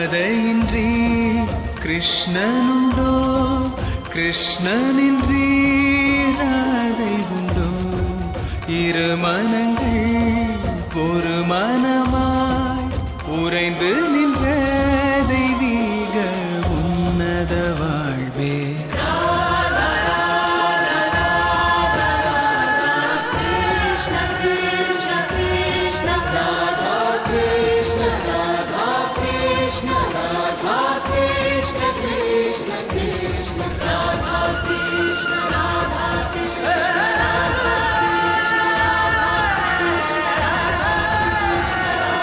ராதையின்றி கிருஷ்ணனுண்டோ, கிருஷ்ணனின்றி ராதை உண்டோ? இரு மனங்கள் ஒரு மனமாய் உறைந்து நின்ற